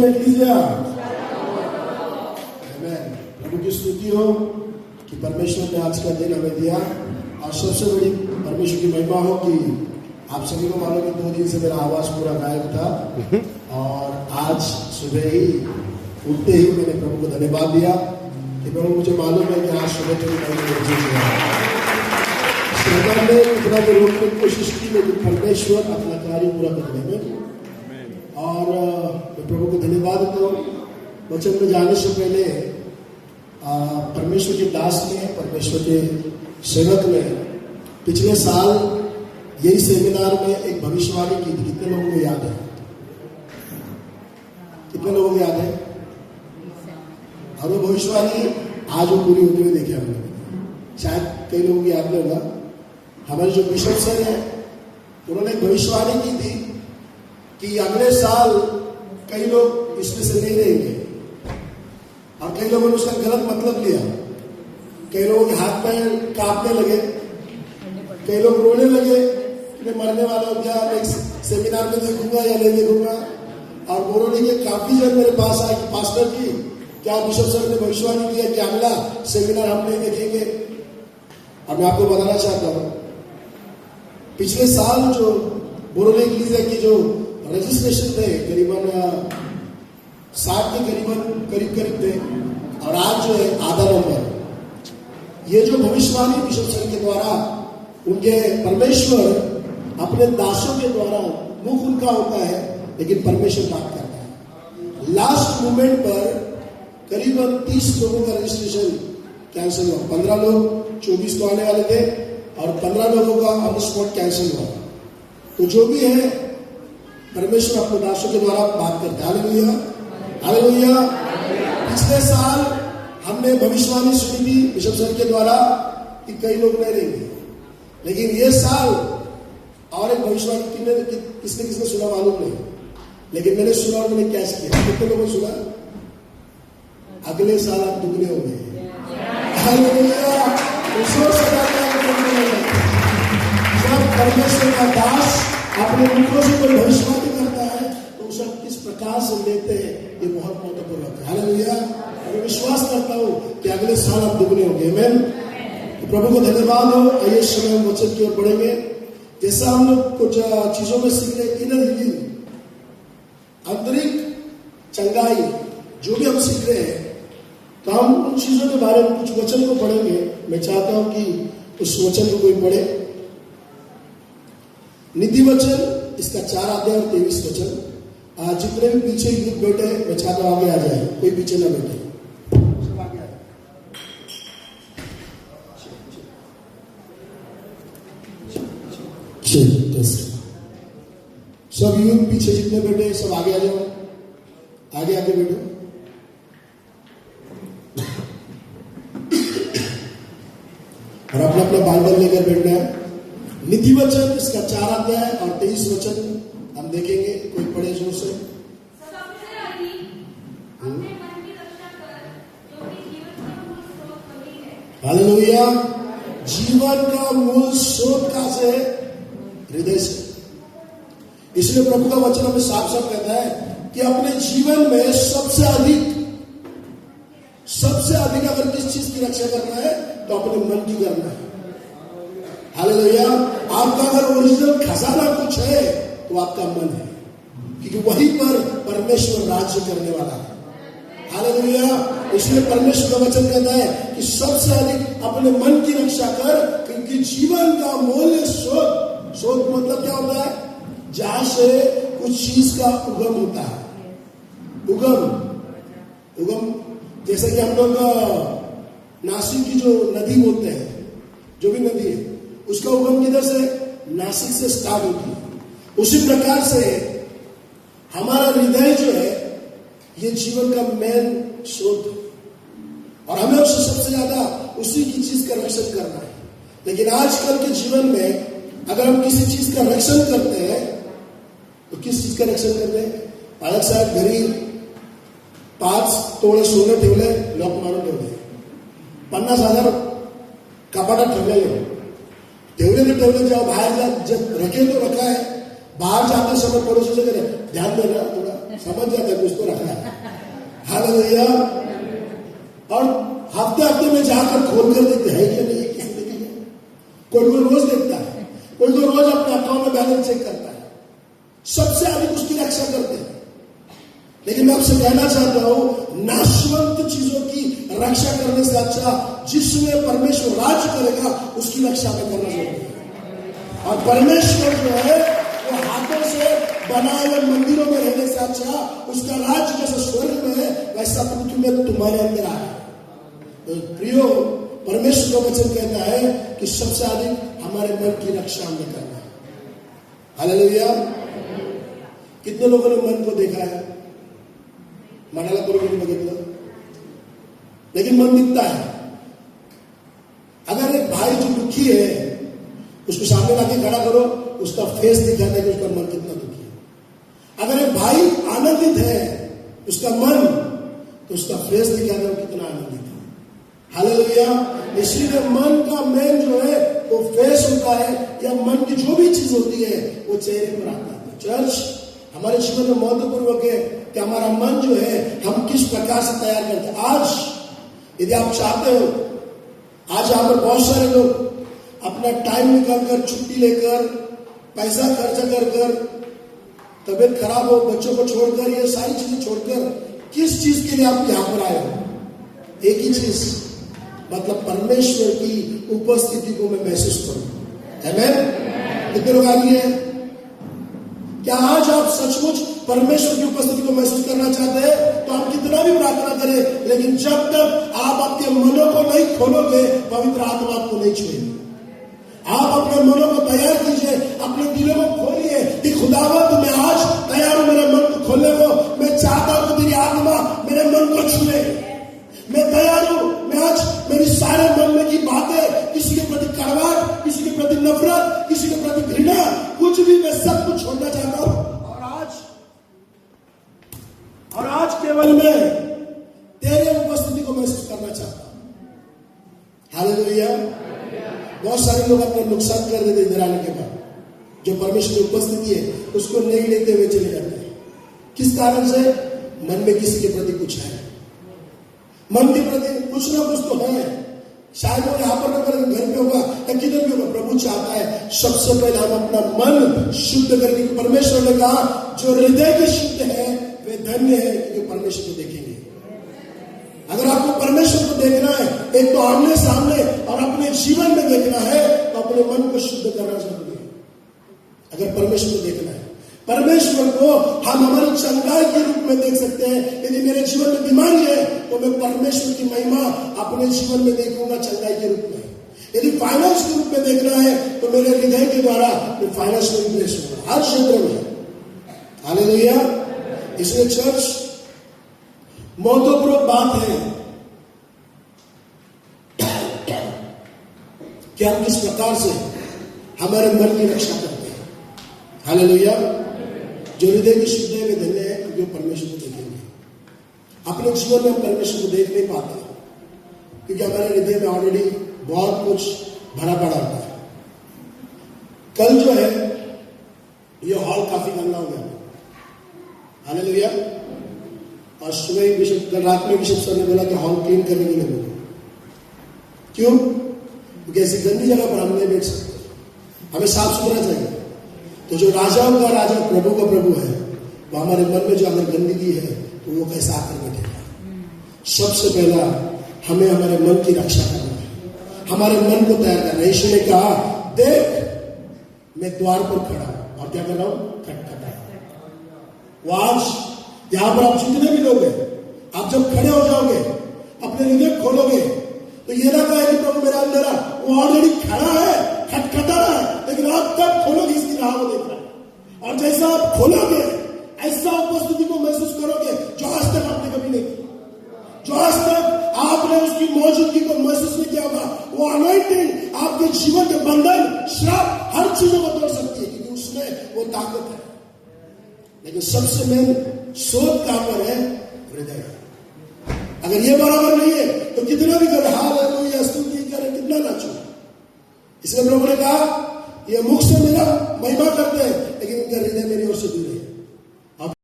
लीजिए। प्रभु की स्तुति हो कि परमेश्वर ने आज का दिन हमें दिया, और सबसे बड़ी परमेश्वर की महिमा हो कि आप सभी को मालूम है 2 दिन से मेरा आवाज पूरा गायब था, और आज सुबह ही उठते ही मैंने प्रभु को धन्यवाद दिया कि प्रभु मुझे मालूम है कि आज सुबह तो मैंने इतना भी रोकने की कोशिश की, लेकिन परमेश्वर अपना कार्य पूरा करने में, और मैं प्रभु को धन्यवाद देता हूँ। वचन में जाने से पहले परमेश्वर के दास ने, परमेश्वर के सेवक ने पिछले साल यही सेमिनार में एक भविष्यवाणी की थी। कितने लोगों को याद है? कितने लोगों को याद है? और वो भविष्यवाणी आज वो पूरी होते हुए देखे हमने। शायद कई लोगों को याद नहीं होगा। हमारे जो बिशप सर है, उन्होंने एक भविष्यवाणी की थी कि अगले साल कई लोग इसमें से नहीं रहेंगे, और कई लोगों ने उसका गलत मतलब लिया। कई लोगों के हाथ पैर कांपने लगे, कई लोग रोने लगे कि मैं मरने वाला हूं, क्या नेक्स्ट सेमिनार में देखूंगा या नहीं देखूंगा। और बोलों ने काफी जन मेरे पास आए कि पास्टर जी, क्या बिशप सर ने भविष्यवाणी किया कि अगला सेमिनार हम नहीं देखेंगे। और मैं आपको बताना चाहता हूं, पिछले साल जो बोरोले इंग्लिश की जो रजिस्ट्रेशन थे करीबन 60 के करीब थे, और आज जो है आधा नंबर। ये जो भविष्यवाणी बिशप सर के द्वारा, उनके परमेश्वर अपने दासों के द्वारा, मुख उनका होता है लेकिन परमेश्वर बात करता है। लास्ट मोमेंट पर करीबन 30 लोगों का रजिस्ट्रेशन कैंसिल हुआ। 15 लोग 24 को आने वाले थे, और 15 लोगों का ऑन द स्पॉट कैंसिल हुआ। तो जो भी है परमेश्वर अपने दासों के द्वारा बात करते हैं। Hallelujah, hallelujah. पिछले साल हमने भविष्यवाणी सुनी थी बिशप सर के द्वारा कि कई लोग नहीं रहेंगे, लेकिन ये साल और एक भविष्यवाणी किसने सुना मालूम नहीं, लेकिन मैंने सुना और मैंने कैश किया। कितने लोगों ने सुना? अगले साल आप दुगने होंगे। हालेलुया। जब परमेश्वर का दास अपने मुखों से कोई भविष्यवाणी करता है तो उसे किस प्रकार से लेते हैं, ये बहुत महत्वपूर्ण है। हालेलुया। मैं विश्वास करता हूँ कि अगले साल आप दुगने होंगे। आमीन। तो प्रभु को धन्यवाद हो। आइए समय हम वचन की ओर बढ़ेंगे। जैसा हम लोग कुछ चीजों में सीख रहे, इनर हीलिंग, आंतरिक चंगाई, जो भी हम सीख रहे हैं, तो हम उन चीजों के बारे में कुछ वचन को पढ़ेंगे। मैं चाहता हूं कि उस वचन को कोई पढ़े। नीति वचन, इसका 4 अध्याय और 23 वचन। जितने भी पीछे ग्रुप बैठे, मैं चाहता हूं आगे आ जाए, कोई पीछे ना बैठे, सब आगे आए। सब यूथ पीछे जितने बैठे सब आगे आ जाओ, आगे आगे बैठो। और अपना अपना बाइबल लेकर बैठना है। नीति वचन, इसका 4 अध्याय और 23 वचन हम देखेंगे। कोई पढ़े जोर से। हालेलुया। जीवन का मूल स्रोत कहां से है? हृदय से। इसलिए प्रभु का वचन हमें साफ साफ कहता है कि अपने जीवन में सबसे अधिक अगर किस चीज की रक्षा करना है तो अपने मन की करना है। हालेलुया। आपका अगर ओरिजिनल खजाना कुछ है तो आपका मन है, क्योंकि वहीं पर परमेश्वर राज्य करने वाला है। हालेलुया। इसलिए परमेश्वर का वचन कहता है कि सबसे अधिक अपने मन की रक्षा कर, क्योंकि जीवन का मूल्य स्रोत मतलब क्या होता है? जहां से कुछ चीज का उगम होता है। उगम जैसे कि हम लोग नासिक की जो नदी बोलते हैं, जो भी नदी है, उसका उगम किधर से? नासिक से स्टार्ट होती है। उसी प्रकार से हमारा हृदय जो है, ये जीवन का मेन स्रोत है, और हमें उससे सबसे ज्यादा उसी की चीज का रक्षण करना है। लेकिन आजकल के जीवन में अगर हम किसी चीज का रक्षण करते हैं तो किस चीज का रक्षण करते हैं? पालक साहेब घरी 5 तोळे सोनं ठेवले, लॉक मारून ठेवले, 50,000 कपाटात ठेवलेले, जेव्हा बाहेर जब रखे तो रखा है, बाहर जाते समय पड़ोसी से ध्यान देना, थोड़ा समझ जाता है कुछ तो रखा है। हालेलुया। और हफ्ते हफ्ते में जाकर खोल कर देखते हैं क्या नहीं, क्या नहीं। कोई रोज देखता है, कोई रोज अपने अकाउंट में बैलेंस चेक करता है, सबसे अधिक उसकी रक्षा करते हैं। लेकिन मैं आपसे कहना चाहता हूं, नाशवंत चीजों की रक्षा करने से अच्छा जिसमें परमेश्वर राज करेगा उसकी रक्षा में करना जरूरी है। और परमेश्वर जो है वो हाथों से बनाए हुए मंदिरों में रहने से अच्छा उसका राज जैसे स्वर्ग में है वैसा पृथ्वी में तुम्हारे अंदर आया। तो प्रियो, परमेश्वर का वचन कहता है कि सबसे अधिक हमारे मन की रक्षा हमें करना है। हालेलुया। कितने लोगों ने मन को देखा है? मनाला बरोबर बघितलं, लेकिन मन दिखता है। अगर एक भाई जो दुखी है उसको सामने लाके खड़ा करो, उसका फेस दिखाता है कि उसका मन कितना दुखी है। अगर एक भाई आनंदित है उसका मन, तो उसका फेस दिखाता है कितना आनंदित है। हालेलुया। इसलिए मन का मेन जो है वो फेस होता है, या मन की जो भी चीज होती है वो चेहरे पर आता है। चर्च हमारे जीवन में महत्वपूर्ण है कि हमारा मन जो है हम किस प्रकार से तैयार करते हैं। आज यदि आप चाहते हो, आज यहाँ पर बहुत सारे लोग अपना टाइम निकालकर, छुट्टी लेकर, पैसा खर्च कर, तबीयत खराब हो, बच्चों को छोड़कर, ये सारी चीजें छोड़कर किस चीज के लिए आप यहाँ पर आए हो? एक ही चीज, मतलब परमेश्वर की उपस्थिति को मैं महसूस करूं। आमीन। कितने लोग आगे हैं? क्या आज आप सचमुच परमेश्वर की उपस्थिति को महसूस करना चाहते हैं? तो आप कितना भी प्रार्थना करें, लेकिन जब तक आप अपने मनों को नहीं खोलोगे, पवित्र आत्मा आपको नहीं छुएगी। आप अपने मनों को तैयार कीजिए, अपने दिलों को खोलिए कि खुदावंद मैं आज तैयार हूं मेरे मन को खोलने को। मैं चाहता हूं कि तेरी आत्मा मेरे मन को छुए। मैं तैयार हूं, मैं आज मेरी सारे मन में की बातें, किसी के प्रति कड़वाहट, किसी के प्रति नफरत, किसी के प्रति घृणा, कुछ भी मैं सब कुछ छोड़ना चाहता हूं। और आज केवल मैं तेरे उपस्थिति को महसूस करना चाहता हूं। हालेलुया। बहुत सारे लोग अपना नुकसान कर देते इधर आने के बाद, जो परमेश्वर की उपस्थिति है उसको नहीं लेते हुए चले जाते हैं। किस कारण से? मन में किसी के प्रति कुछ है, मन के प्रति कुछ ना कुछ तो है। शायद वो यहाँ पर न करें, घर पे होगा या किधर भी होगा। प्रभु चाहता है सबसे पहले हम अपना मन शुद्ध करके, परमेश्वर ने कहा जो हृदय के शुद्ध है वे धन्य है क्योंकि परमेश्वर को देखेंगे। अगर आपको परमेश्वर को देखना है, एक तो आमने सामने और अपने जीवन में देखना है, तो अपने मन को शुद्ध करना जरूरी है। अगर परमेश्वर को देखना है, परमेश्वर को हम हमारी चंगाई के रूप में देख सकते हैं। यदि मेरे जीवन में बीमारी है तो मैं परमेश्वर की महिमा अपने जीवन में देखूंगा चंगाई के रूप में। यदि फाइनेंस के रूप में देखना है तो मेरे हृदय के द्वारा मैं फाइनेंस में ब्लेस होगा हर क्षेत्र में। हालेलुया। इसलिए चर्च, महत्वपूर्ण बात है कि हम किस प्रकार से हमारे मन की रक्षा करते हैं। हालेलुया। जो हृदय की शुद्ध है वे धन्य है क्योंकि परमेश्वर को देखेंगे। अपने जीवन में हम परमेश्वर को देख नहीं पाते क्योंकि हमारे हृदय में ऑलरेडी बहुत कुछ भरा पड़ा होता है। कल जो है ये हॉल काफी गंदा हो गया। हालेलुया। और सुबह बिशप, कल रात में बिशप सर ने बोला कि हॉल क्लीन करने के लिए बोलो। क्यों? क्योंकि ऐसी गंदी जगह पर हम नहीं बैठ सकते, हमें साफ सुथरा चाहिए। तो जो राजाओं का राजा, प्रभु का प्रभु है, वो हमारे मन में जो अगर गंदगी है तो वो कैसा आकर बैठेगा। सबसे पहला हमें हमारे मन की रक्षा करना है, हमारे मन को तैयार करना है। यीशु ने कहा, देख मैं द्वार पर खड़ा हूं और क्या कर रहा हूं? खटखटा। वो आज यहां पर आप जितने भी लोग हैं, आप जब खड़े हो जाओगे, अपने हृदय खोलोगे, तो ये ना कहे कि प्रभु मेरा अंदर आ, वो ऑलरेडी खड़ा है, खटखटा रहा है, लेकिन आप कब खोलोगे इसकी राह को देख रहा है। और जैसा आप खोलोगे ऐसा उपस्थिति को महसूस करोगे जो आज तक आपने कभी नहीं किया, जो आज तक आपने उसकी मौजूदगी को महसूस नहीं किया होगा। वो अनॉइंटिंग आपके जीवन के बंधन, श्राप, हर चीजों को तोड़ सकती है क्योंकि उसमें वो ताकत है। लेकिन सबसे मेन शोध कहां पर है? हृदय। अगर ये बराबर नहीं है तो कितना भी करे, हालेलुया स्तुति करे, कितना नाचो। इसलिए प्रभु ने कहा ये मुख से मेरा महिमा करते हैं लेकिन इनका हृदय मेरी ओर से दूर है।